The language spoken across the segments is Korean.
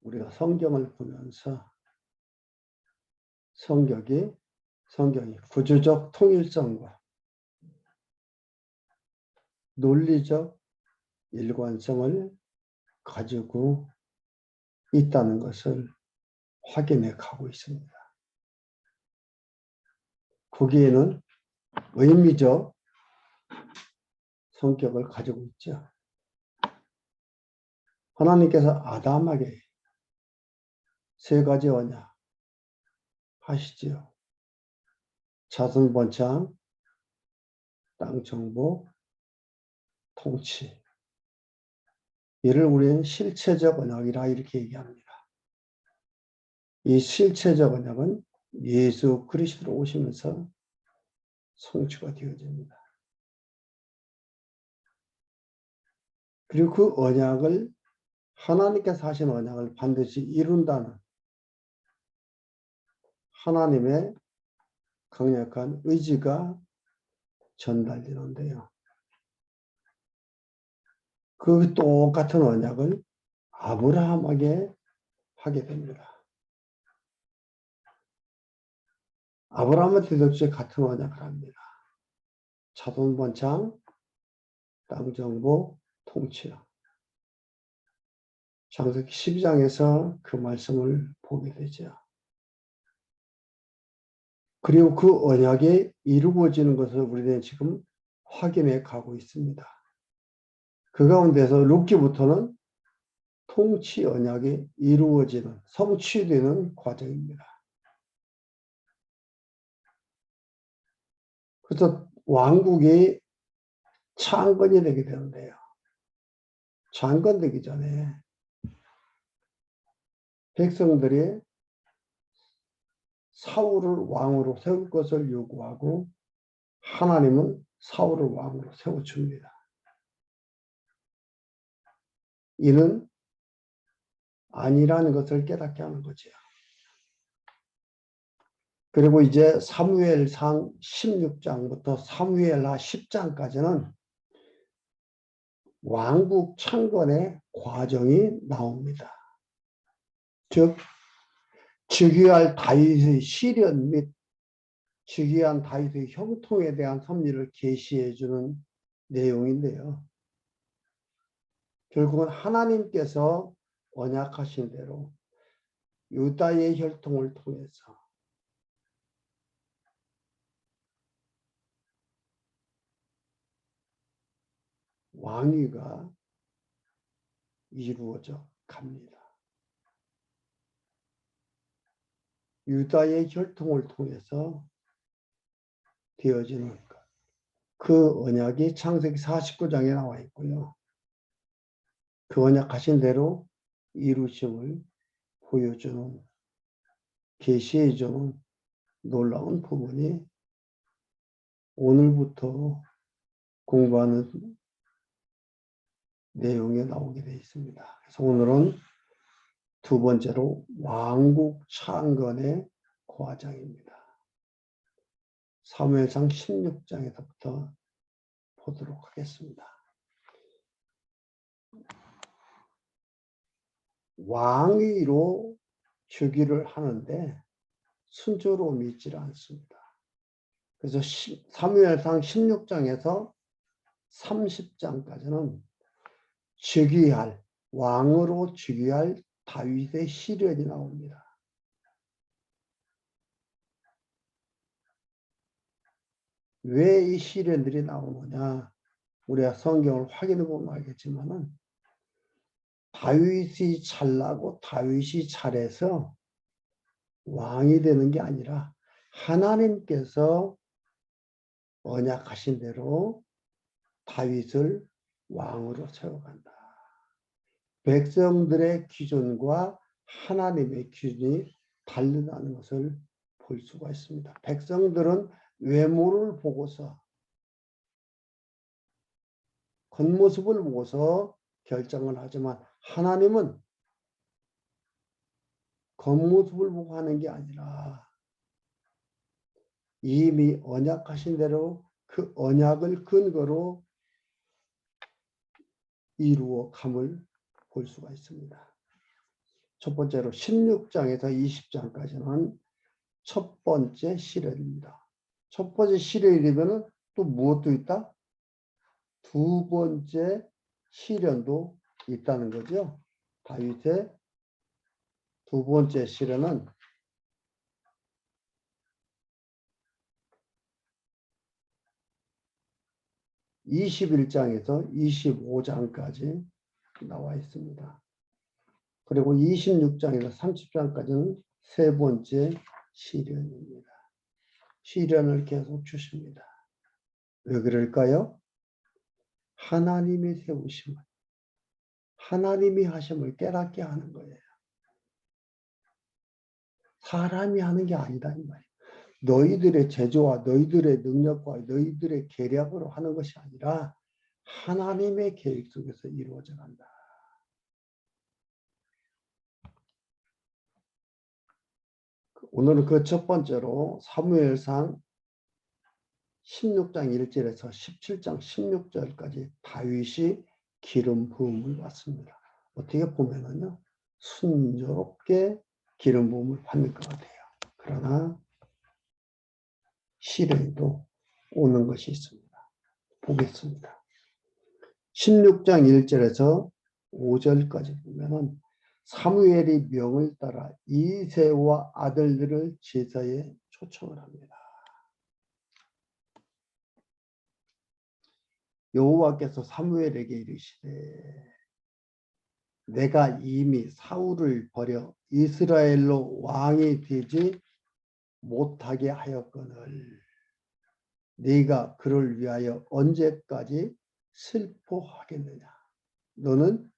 우리가 성경을 보면서 성경이 구조적 통일성과 논리적 일관성을 가지고 있다는 것을 확인해 가고 있습니다. 거기에는 의미적 성격을 가지고 있죠. 하나님께서 아담에게 세 가지 언약 하시지요. 자손 번창, 땅 정복, 통치. 이를 우리는 실체적 언약이라 이렇게 얘기합니다. 이 실체적 언약은 예수 그리스도로 오시면서 성취가 되어집니다. 그리고 그 언약을 하나님께서 하신 언약을 반드시 이룬다는 하나님의 강력한 의지가 전달되는데요. 그 똑같은 언약을 아브라함에게 하게 됩니다. 아브라함한테도 같은 언약을 합니다. 자손 번창, 땅 정복, 통치요. 창세기 12장에서 그 말씀을 보게 되죠. 그리고 그 언약이 이루어지는 것을 우리는 지금 확인해 가고 있습니다. 그 가운데서 룻기부터는 통치 언약이 이루어지는, 성취되는 과정입니다. 그래서 왕국이 창건이 되게 되는데요. 창건되기 전에 백성들이 사울을 왕으로 세울 것을 요구하고 하나님은 사울을 왕으로 세워줍니다. 이는 아니라는 것을 깨닫게 하는 거죠. 그리고 이제 사무엘상 16장부터 사무엘하 10장까지는 왕국 창건의 과정이 나옵니다. 즉 즉위할 다윗의 시련 및 즉위한 다윗의 형통에 대한 섭리를 계시해 주는 내용인데요. 결국은 하나님께서 언약하신 대로 유다의 혈통을 통해서 왕위가 이루어져 갑니다. 유다의 혈통을 통해서 되어지는 것. 그 언약이 창세기 49장에 나와 있고요. 그 언약하신 대로 이루심을 보여주는, 계시해주는 놀라운 부분이 오늘부터 공부하는 내용에 나오게 되어 있습니다. 그래서 오늘은 두 번째로 왕국 창건의 과정입니다. 사무엘상 16장에서부터 보도록 하겠습니다. 왕위로 즉위를 하는데 순조로움이 있지 않습니다. 그래서 사무엘상 16장에서 30장까지는 즉위할, 왕으로 즉위할 다윗의 시련이 나옵니다. 왜 이 시련들이 나오느냐? 우리가 성경을 확인해 보면 알겠지만은 다윗이 잘나고 다윗이 잘해서 왕이 되는 게 아니라 하나님께서 언약하신 대로 다윗을 왕으로 세워간다. 백성들의 기준과 하나님의 기준이 다르다는 것을 볼 수가 있습니다. 백성들은 외모를 보고서, 겉모습을 보고서 결정을 하지만 하나님은 겉모습을 보고 하는 게 아니라 이미 언약하신 대로 그 언약을 근거로 이루어 감을 볼 수가 있습니다. 첫 번째로 16장에서 20장까지는 첫 번째 시련입니다. 첫 번째 시련이 되면은 또 무엇도 있다? 두 번째 시련도 있다는 거죠. 다윗의 두 번째 시련은 21장에서 25장까지 나와 있습니다. 그리고 26장에서 30장까지는 세 번째 시련입니다. 시련을 계속 주십니다. 왜 그럴까요? 하나님이 세우심을, 하나님이 하심을 깨닫게 하는 거예요. 사람이 하는 게 아니다 이 말이에요. 너희들의 제조와 너희들의 능력과 너희들의 계략으로 하는 것이 아니라 하나님의 계획 속에서 이루어져 간다. 오늘은 그 첫 번째로 사무엘상 16장 1절에서 17장 16절까지 다윗이 기름 부음을 받습니다. 어떻게 보면은요, 순조롭게 기름 부음을 받는 것 같아요. 그러나 시련도 오는 것이 있습니다. 보겠습니다. 16장 1절에서 5절까지 보면은 사무엘이 명을 따라 이새와 아들들을 제사에 초청을 합니다. 여호와께서 사무엘에게 이르시되 내가 이미 사울을 버려 이스라엘로 왕이 되지 못하게 하였거늘 네가 그를 위하여 언제까지 슬퍼하겠느냐. 너는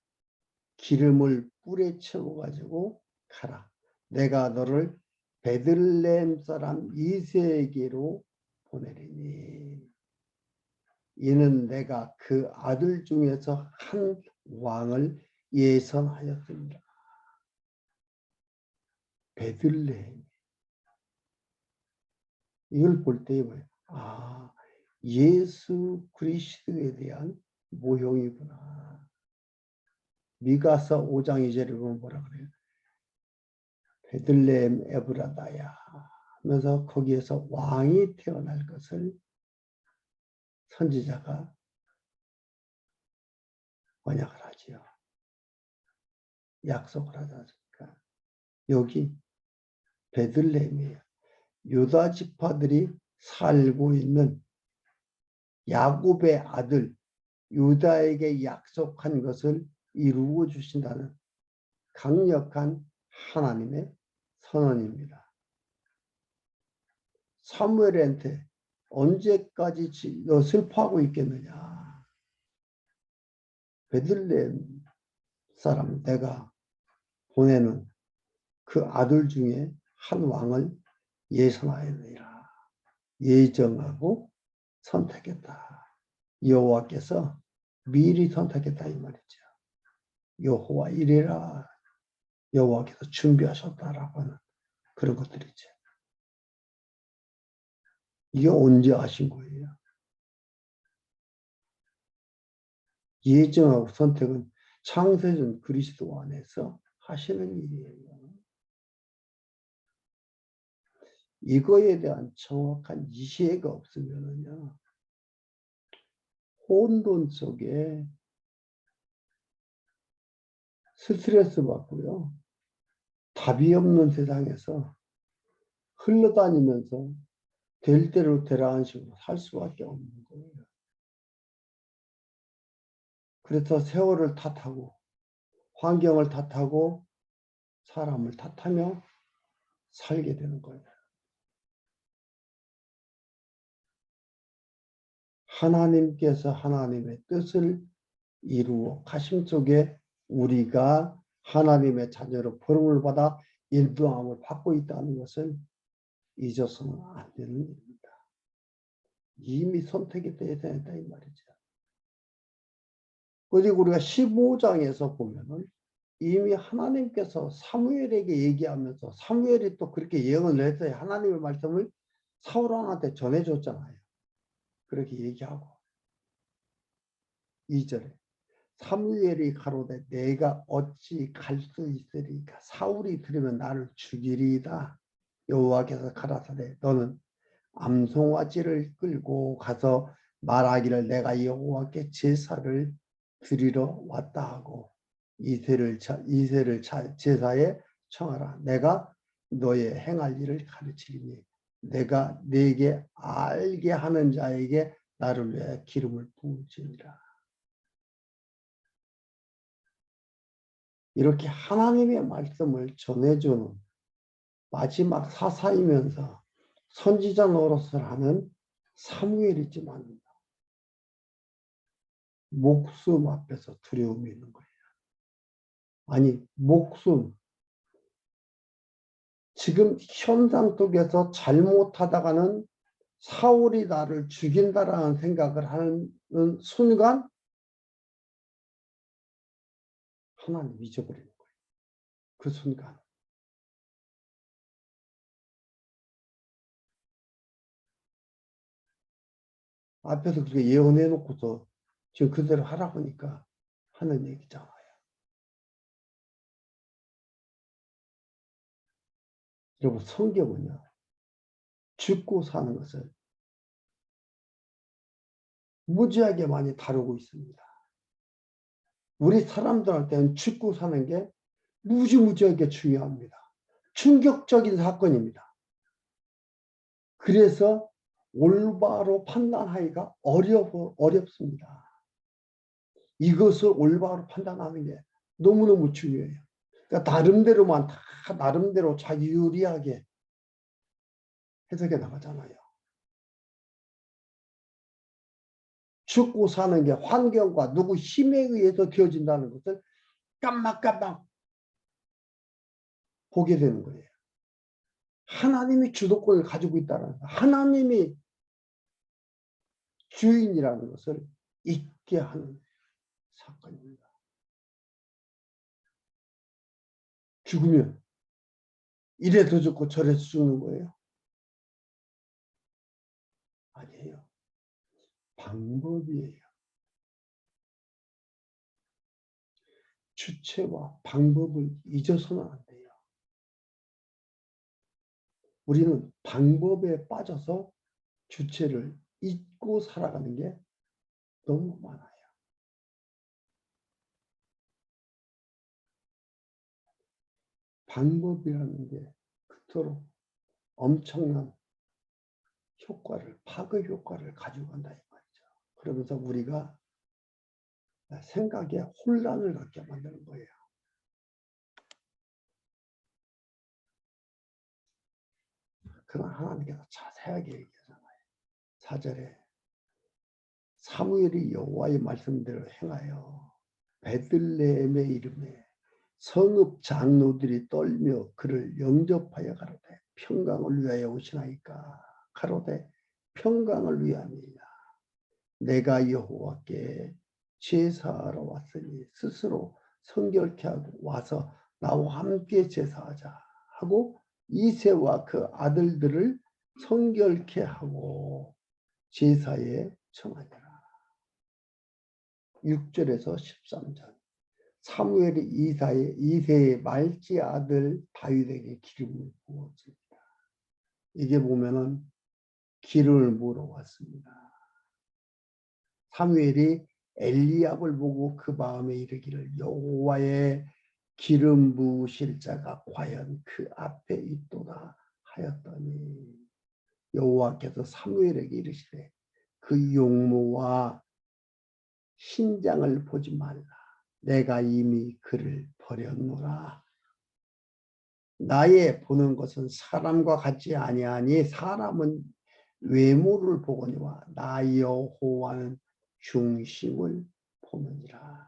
기름을 뿔에 채워가지고 가라. 내가 너를 베들레헴 사람 이새에게로 보내리니 이는 내가 그 아들 중에서 한 왕을 예선하였습니다. 베들레헴. 이걸 볼 때 아, 예수 그리스도에 대한 모형이구나. 미가서 5장 2절에 보면 뭐라 그래요? 베들레헴 에브라다야 하면서 거기에서 왕이 태어날 것을 선지자가 언약을 하지요. 약속을 하지 않습니까? 여기 베들레헴이에요. 유다 지파들이 살고 있는 야곱의 아들 유다에게 약속한 것을 이루어 주신다는 강력한 하나님의 선언입니다. 사무엘한테 언제까지 너 슬퍼하고 있겠느냐. 베들레헴 사람 내가 보내는 그 아들 중에 한 왕을 예선하였느니라. 예정하고 선택했다. 여호와께서 미리 선택했다 이 말이죠. 여호와 이래라. 여호와께서 준비하셨다라고 하는 그런 것들이죠. 이게 언제 하신 거예요? 예정하고 선택은 창세전 그리스도 안에서 하시는 일이에요. 이거에 대한 정확한 이해가 없으면요, 혼돈 속에 스트레스 받고요, 답이 없는 세상에서 흘러다니면서 될 대로 되라는 식으로 살 수밖에 없는 거예요. 그래서 세월을 탓하고 환경을 탓하고 사람을 탓하며 살게 되는 거예요. 하나님께서 하나님의 뜻을 이루어 가심 속에 우리가 하나님의 자녀로 부름을 받아 인도함을 받고 있다는 것을 잊어서는 안 되는 일입니다. 이미 선택이 되어야 된다 이 말이죠. 그리고 우리가 15장에서 보면은 이미 하나님께서 사무엘에게 얘기하면서 사무엘이 또 그렇게 예언을 해서 하나님의 말씀을 사울 왕한테 전해줬잖아요. 그렇게 얘기하고 2절에 사무엘이 가로되 내가 어찌 갈 수 있으리까 사울이 들으면 나를 죽이리이다. 여호와께서 가라사대 너는 암송아지를 끌고 가서 말하기를 내가 여호와께 제사를 드리러 왔다 하고 이새를 제사에 청하라. 내가 너의 행할 일을 가르치리니 내가 네게 알게 하는 자에게 나를 위해 기름을 부으시리라. 이렇게 하나님의 말씀을 전해주는 마지막 사사이면서 선지자 노릇을 하는 사무엘이지만 목숨 앞에서 두려움이 있는 거예요. 아니 목숨 지금 현장 속에서 잘못하다가는 사울이 나를 죽인다라는 생각을 하는 순간 하나님 잊어버리는 거예요. 그 순간. 앞에서 그렇게 예언해 놓고서 지금 그대로 하라고 하니까 하는 얘기잖아요. 여러분 성경은요. 죽고 사는 것을 무지하게 많이 다루고 있습니다. 우리 사람들한테는 죽고 사는 게 무지무지하게 중요합니다. 충격적인 사건입니다. 그래서 올바로 판단하기가 어렵습니다. 이것을 올바로 판단하는 게 너무너무 중요해요. 그러니까 나름대로만 다 나름대로 자기 유리하게 해석해 나가잖아요. 죽고 사는 게 환경과 누구 힘에 의해서 되어진다는 것을 깜빡깜빡 보게 되는 거예요. 하나님이 주도권을 가지고 있다는 것, 하나님이 주인이라는 것을 잊게 하는 사건입니다. 죽으면 이래서 죽고 저래서 죽는 거예요? 아니에요. 방법이에요. 주체와 방법을 잊어서는 안 돼요. 우리는 방법에 빠져서 주체를 잊고 살아가는 게 너무 많아요. 방법이라는 게 그토록 엄청난 효과를, 파급 효과를 가지고 간다 이 말이죠. 그러면서 우리가 생각에 혼란을 갖게 만드는 거예요. 그러나 하나님께서 자세하게 얘기하잖아요. 4절에 사무엘이 여호와의 말씀대로 행하여 베들레헴의 이름에 성읍 장로들이 떨며 그를 영접하여 가로되 평강을 위하여 오시나이까 가로되 평강을 위함이냐 내가 여호와께 제사하러 왔으니 스스로 성결케 하고 와서 나와 함께 제사하자 하고 이새와 그 아들들을 성결케 하고 제사에 청하니라. 6절에서 13절 사무엘이 이새의 말지 아들 다윗에게 기름을 부었습니다. 이게 보면은 기름을 물어왔습니다. 사무엘이 엘리압을 보고 그 마음에 이르기를 여호와의 기름 부으실 자가 과연 그 앞에 있도다 하였더니 여호와께서 사무엘에게 이르시되 그 용모와 신장을 보지 말라. 내가 이미 그를 버렸노라. 나의 보는 것은 사람과 같지 아니하니 사람은 외모를 보거니와 나 여호와는 중심을 보느니라.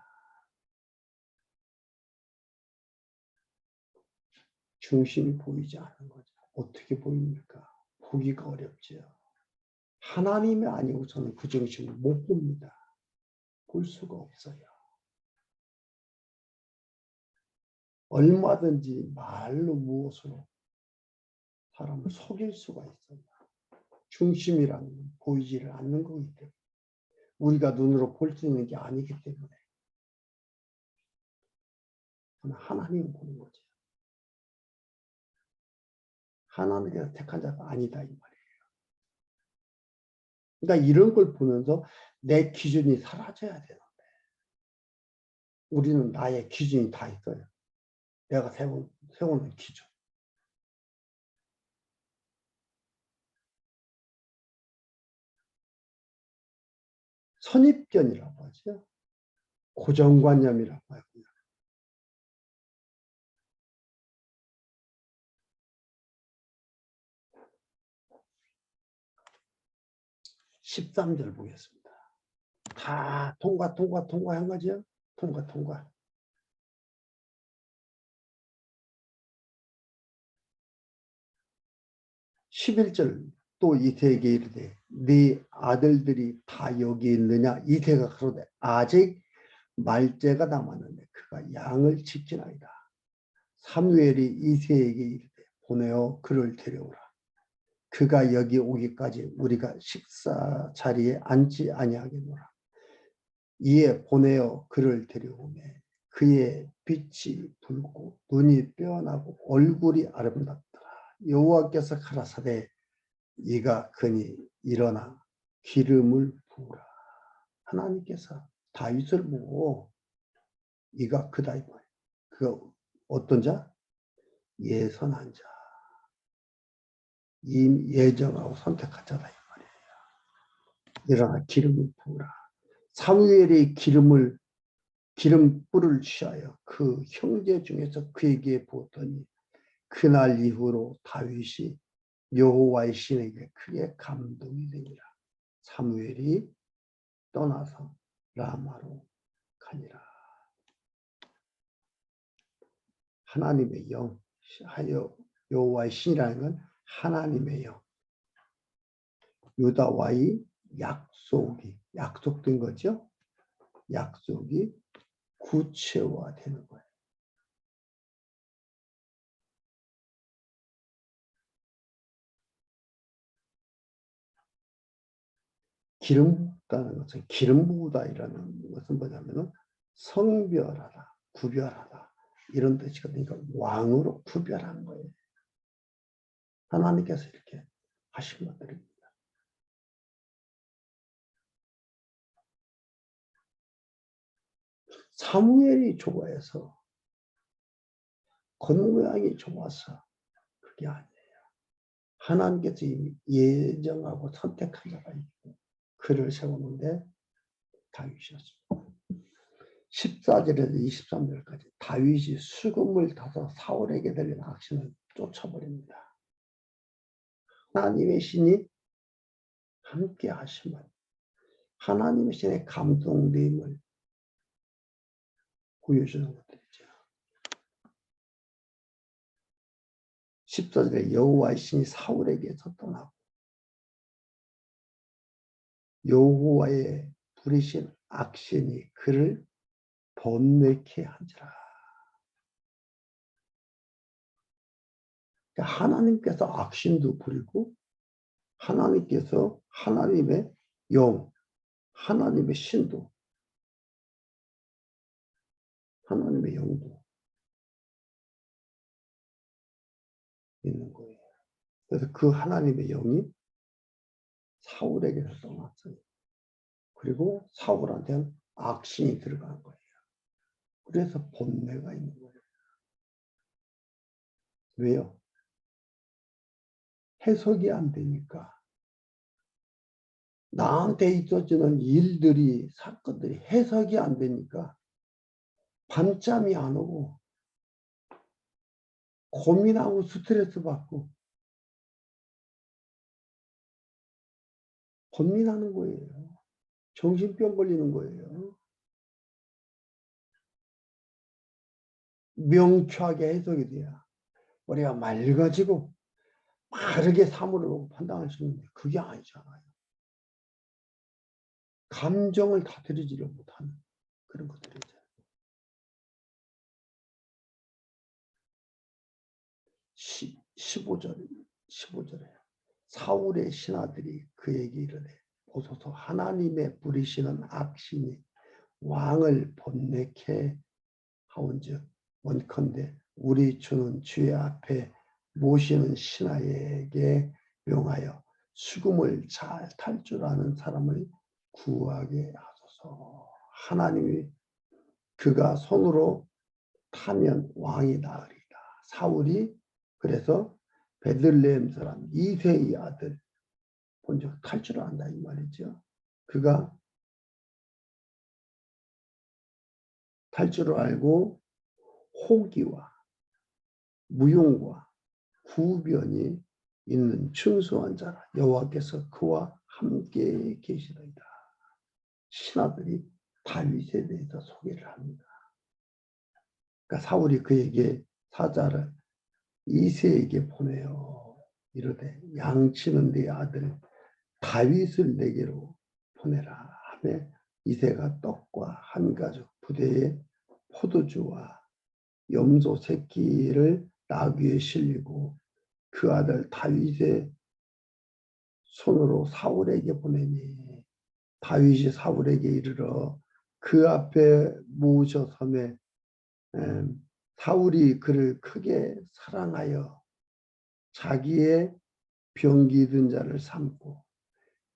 중심이 보이지 않는 거죠. 어떻게 보입니까? 보기가 어렵죠. 하나님이 아니고서는 그 중심을 못 봅니다. 볼 수가 없어요. 얼마든지 말로 무엇으로 사람을 속일 수가 있어요. 중심이라는 건 보이지를 않는 거기 때문에 우리가 눈으로 볼 수 있는 게 아니기 때문에 하나님 보는 거죠. 하나님께서 택한 자가 아니다 이 말이에요. 그러니까 이런 걸 보면서 내 기준이 사라져야 되는데 우리는 나의 기준이 다 있어요. 내가 세우는 기준. 선입견이라고 하죠. 고정관념이라고 하고요. 13절 보겠습니다. 다 통과한 거죠? 통과. 11절 또 이새에게 이르되 네 아들들이 다 여기 있느냐? 이새가 그러되 아직 말째가 남았는데 그가 양을 지키나이다. 사무엘이 이새에게 이르되 보내어 그를 데려오라. 그가 여기 오기까지 우리가 식사 자리에 앉지 아니하겠노라. 이에 보내어 그를 데려오매 그의 빛이 붉고 눈이 빼어나고 얼굴이 아름답더라. 여호와께서 가라사대 이가 그니 일어나 기름을 부으라. 하나님께서 다윗을 보고 이가 그다 이 말이에요. 그 어떤 자? 예선한 자. 예정하고 선택한 자다 이 말이에요. 일어나 기름을 부으라. 사무엘이 기름불을 취하여 그 형제 중에서 그에게 부었더니 그날 이후로 다윗이 여호와의 신에게 크게 감동이 되니라. 사무엘이 떠나서 라마로 가니라. 하나님의 영, 여호와의 신이라는 건 하나님의 영. 유다와의 약속된 거죠. 약속이 구체화되는 거예요. 기름 붓다는 것은 기름 부으다이라는 것은 뭐냐면은 성별하다, 구별하다 이런 뜻이거든요. 그러니까 왕으로 구별한 거예요. 하나님께서 이렇게 하신 것들입니다. 사무엘이 좋아해서 겉모양이 좋아서 그게 아니에요. 하나님께서 이미 예정하고 선택한 자가 있고 그를 세우는데 다윗이었습니다. 14절에서 23절까지 다윗이 수금을 타서 사울에게 들린 악신을 쫓아버립니다. 하나님의 신이 함께 하시면 하나님의 신의 감동됨을 보여주는 것들이죠. 14절에 여호와의 신이 사울에게서 떠나고 여호와의 부리신 악신이 그를 번뇌케 한지라. 그러니까 하나님께서 악신도 부리고 하나님께서 하나님의 영, 하나님의 신도, 하나님의 영도 있는 거예요. 그래서 그 하나님의 영이 사울에게서 떠났어요. 그리고 사울한테는 악신이 들어간 거예요. 그래서 번뇌가 있는 거예요. 왜요? 해석이 안 되니까. 나한테 있어지는 일들이, 사건들이 해석이 안 되니까 밤잠이 안 오고 고민하고 스트레스 받고 고민하는 거예요. 정신병 걸리는 거예요. 명쾌하게 해석이 돼야 우리가 맑아지고 빠르게 사물을 판단할 수 있는데 그게 아니잖아요. 감정을 다스리지를 못하는 그런 것들이죠. 15절에 사울의 신하들이 그에게 이르되 보소서 하나님의 부리시는 악신이 왕을 번뇌케 하온즉 원컨대 우리 주는 주의 앞에 모시는 신하에게 명하여 수금을 잘 탈 줄 아는 사람을 구하게 하소서. 하나님이 그가 손으로 타면 왕이 나으리라. 사울이 그래서 베들레헴 사람 이새의 아들 먼저 탈 줄 안다 이 말이죠. 그가 탈 줄 알고 호기와 무용과 구변이 있는 충성한 자라. 여호와께서 그와 함께 계시리이다. 신하들이 다윗에 대해서 소개를 합니다. 그러니까 사울이 그에게 사자를 이새에게 보내어 이르되 양치는 네 아들 다윗을 내게로 보내라 하며 이새가 떡과 한 가죽 부대에 포도주와 염소 새끼를 나귀에 실리고 그 아들 다윗의 손으로 사울에게 보내니 다윗이 사울에게 이르러 그 앞에 모셔서매 사울이 그를 크게 사랑하여 자기의 병기든 자를 삼고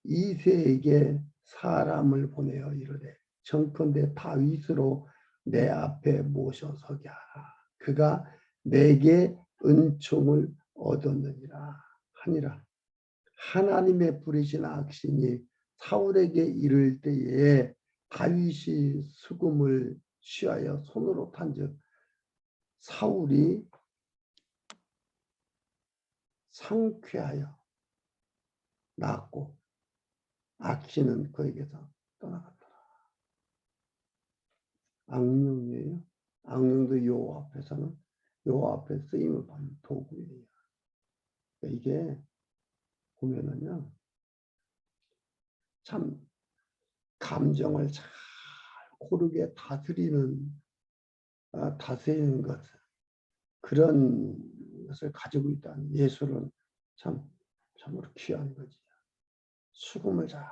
이새에게 사람을 보내어 이르되 정컨대 다윗으로 내 앞에 모셔서게 하라. 그가 내게 은총을 얻었느니라 하니라. 하나님의 부리신 악신이 사울에게 이를 때에 다윗이 수금을 취하여 손으로 탄즉 사울이 상쾌하여 낫고 악신은 그에게서 떠나갔더라. 악령이에요. 악령도 여호와 앞에서는 여호와 앞에 쓰임을 받는 도구예요. 이게 보면은요, 참 감정을 잘 고르게 다스리는 것, 그런 것을 가지고 있다는 예술은 참으로 귀한 거지. 수금을 잘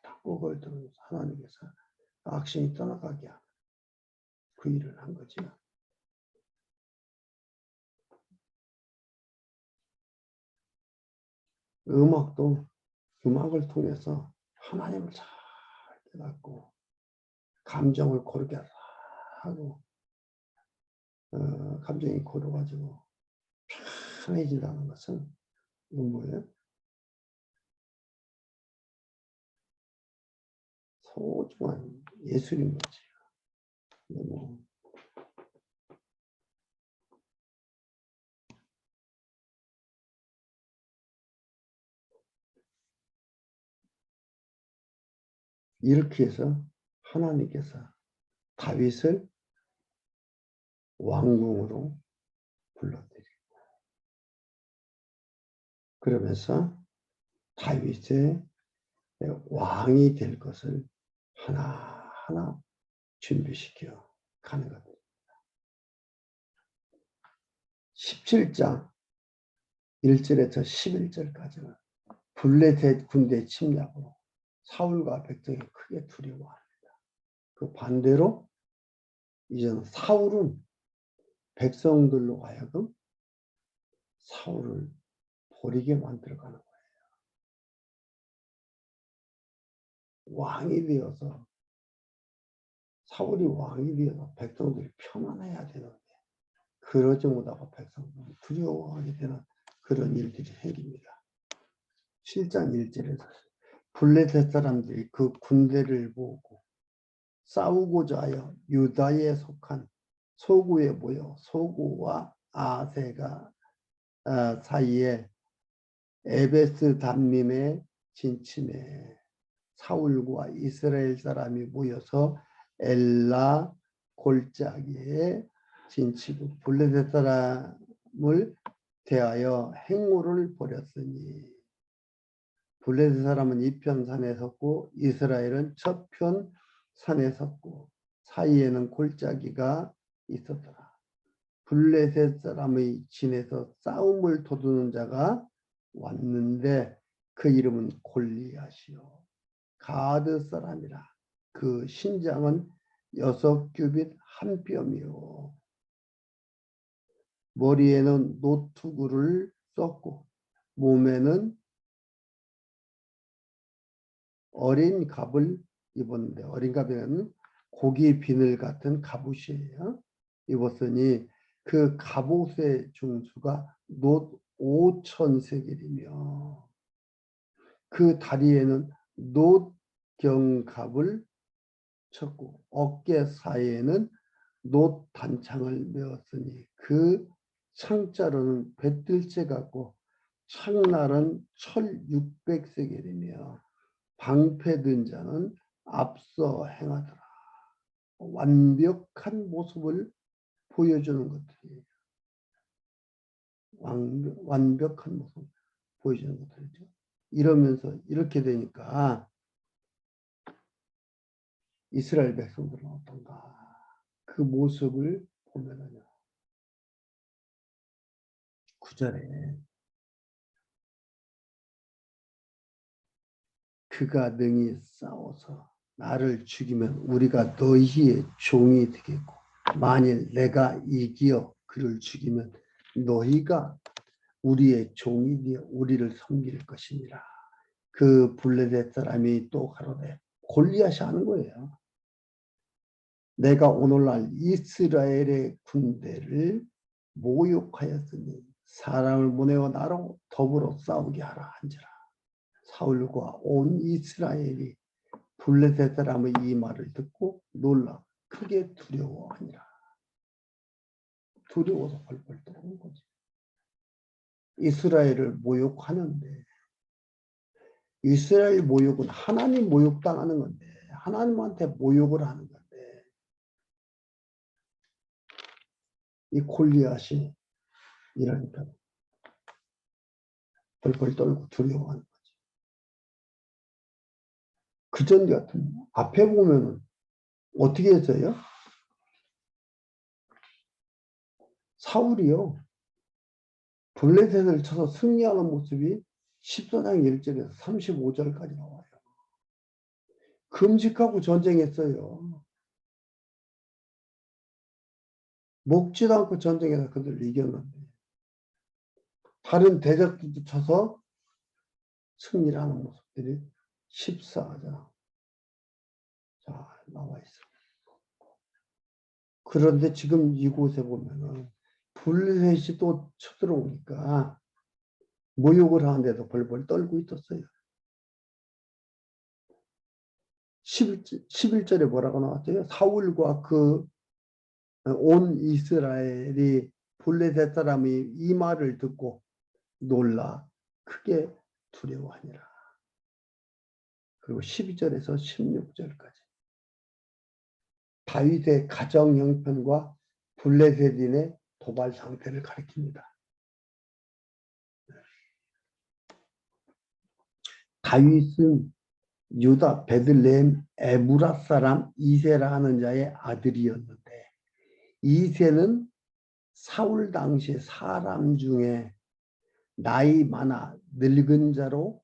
닦고 걸든 하나님께서 악신이 떠나가게 하는 그 일을 한 거지. 음악을 통해서 하나님을 잘 깨닫고 감정을 고르게 하고 감정이 고르가지고 편해진다는 것은 이건 뭐예요? 소중한 예술인 거지. 뭐 이렇게 해서 하나님께서 다윗을 왕궁으로 불러들이고 그러면서 다윗의 왕이 될 것을 하나하나 준비시켜 가는 겁니다. 17장 1절에서 11절까지는 블레셋 군대 침략으로 사울과 백성이 크게 두려워합니다. 그 반대로 이제는 사울은 백성들로 하여금 사울을 버리게 만들어가는 거예요. 왕이 되어서 사울이 왕이 되어서 백성들이 평안해야 되는데 그러지 못하고 백성들이 두려워하게 되는 그런 일들이 생깁니다. 7장 1절에서 블레셋 사람들이 그 군대를 보고 싸우고자 하여 유다에 속한 소구에 모여 소구와 아세가 사이에 에베스 담림에 진침해 사울과 이스라엘 사람이 모여서 엘라 골짜기에 진치고 블레셋 사람을 대하여 행오를 벌였으니 블레셋 사람은 이편 산에 섰고 이스라엘은 저편 산에 섰고 사이에는 골짜기가 있었더라. 블레셋 사람의 진에서 싸움을 도두는 자가 왔는데 그 이름은 골리앗이요 가드 사람이라. 그 신장은 6규빗 한 뼘이요 머리에는 노투구를 썼고 몸에는 어린 갑을 입었는데, 어린 갑에는 고기 비늘 같은 갑옷이에요. 입었으니 그 갑옷의 중수가 놋 5,000세겔이며 그 다리에는 놋경갑을 쳤고 어깨 사이에는 놋 단창을 메었으니 그 창자로는 뱃들째 같고 창날은 철 600세겔이며 방패든 자는 앞서 행하더라. 완벽한 모습을 보여주는 것들이에요. 완벽한 모습 보여주는 것들이죠. 이러면서 이렇게 되니까 이스라엘 백성들은 어떤가? 그 모습을 보면은요. 9절에 그가 능히 싸워서 나를 죽이면 우리가 너희의 종이 되겠고 만일 내가 이기어 그를 죽이면 너희가 우리의 종이 되어 우리를 섬길 것이니라. 그 블레셋 사람이 또 가로되 골리앗이 하는 거예요. 내가 오늘날 이스라엘의 군대를 모욕하였으니 사람을 보내어 나로 더불어 싸우게 하라 한지라. 사울과 온 이스라엘이 블레셋 사람의 이 말을 듣고 놀라 크게 두려워하니라. 두려워서 벌벌 떠는 거지. 이스라엘을 모욕하는데 이스라엘 모욕은 하나님 모욕당하는 건데 하나님한테 모욕을 하는 건데 이 골리앗이 이러니까 벌벌 떨고 두려워하는 거지. 그전 같은 앞에 보면은 어떻게 했어요? 사울이요. 블레셋을 쳐서 승리하는 모습이 14장 1절에서 35절까지 나와요. 금식하고 전쟁했어요. 먹지도 않고 전쟁해서 그들을 이겼는데 다른 대적들도 쳐서 승리를 하는 모습들이 14장 자 나와 있습니다. 그런데 지금 이곳에 보면은 블레셋이 또 쳐들어오니까 모욕을 하는데도 벌벌 떨고 있었어요. 11절에 뭐라고 나왔어요? 사울과 그 온 이스라엘이 블레셋 사람이 이 말을 듣고 놀라 크게 두려워하니라. 그리고 12절에서 16절까지 다윗의 가정 형편과 블레셋인의 도발 상태를 가리킵니다. 다윗은 유다 베들레헴 에브라 사람 이세라 하는 자의 아들이었는데 이세는 사울 당시 사람 중에 나이 많아 늙은 자로서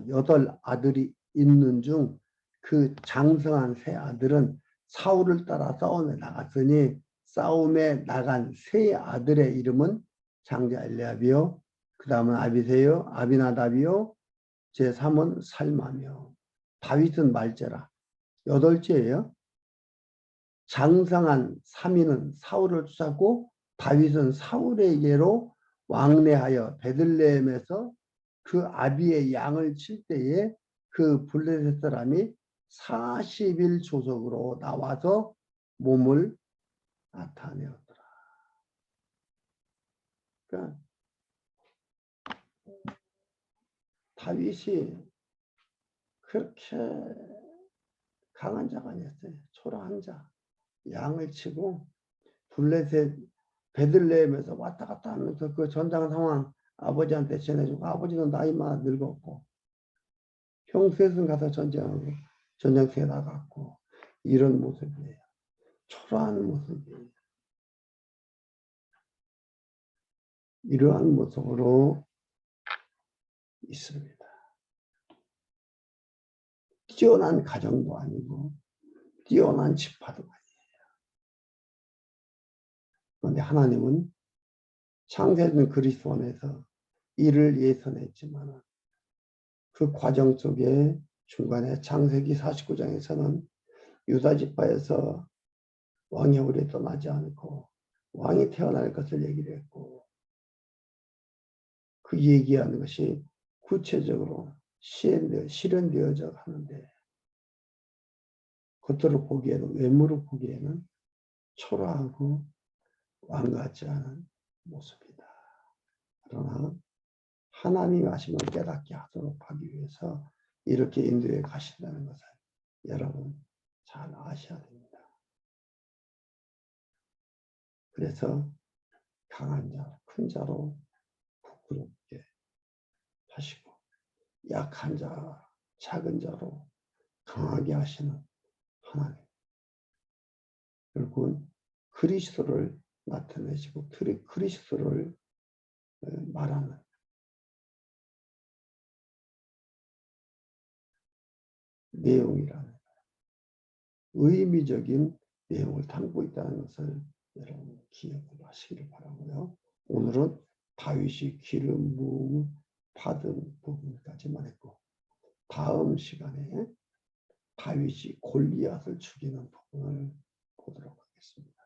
8 아들이 있는 중 그 장성한 세 아들은 사울을 따라 싸움에 나갔으니 싸움에 나간 세 아들의 이름은 장자 엘리압이요, 그 다음은 아비세요, 아비나답이요, 제3은 살마며 다윗은 말제라 8째예요. 장성한 3인은 사울을 쫓았고 다윗은 사울에게로 왕래하여 베들레헴에서 그 아비의 양을 칠 때에 그 블레셋 사람이 40일 조석으로 나와서 몸을 나타내었더라. 그러니까 다윗이 그렇게 강한 자가 아니었어요. 초라한 자. 양을 치고 블레셋 베들레헴에서 왔다 갔다 하면서 그 전장 상황 아버지한테 전해주고 아버지는 나이 많아 늙었고 형셋은 가서 전쟁터에 나갔고 이런 모습이에요. 초라한 모습이에요. 이러한 모습으로 있습니다. 뛰어난 가정도 아니고 뛰어난 지파도 아니에요. 그런데 하나님은 창세된 그리스도 안에서 이를 예선했지만 그 과정 속에 중간에 창세기 49장에서는 유다 지파에서 왕의 후에 떠나지 않고 왕이 태어날 것을 얘기를 했고 그 얘기하는 것이 구체적으로 실현되어져 가는데 겉으로 보기에는 외모로 보기에는 초라하고 왕 같지 않은 모습이다. 그러나 하나님의 하심을 깨닫게 하도록 하기 위해서 이렇게 인도에 가신다는 것을 여러분 잘 아셔야 됩니다. 그래서 강한 자, 큰 자로 부끄럽게 하시고 약한 자, 작은 자로 강하게 하시는 하나님. 결국은 그리스도를 나타내시고 그리스도를 말하는 내용이라는 의미적인 내용을 담고 있다는 것을 여러분 기억을 하시길 바라고요. 오늘은 다윗이 기름 부음을 받은 부분까지만 했고 다음 시간에 다윗이 골리앗을 죽이는 부분을 보도록 하겠습니다.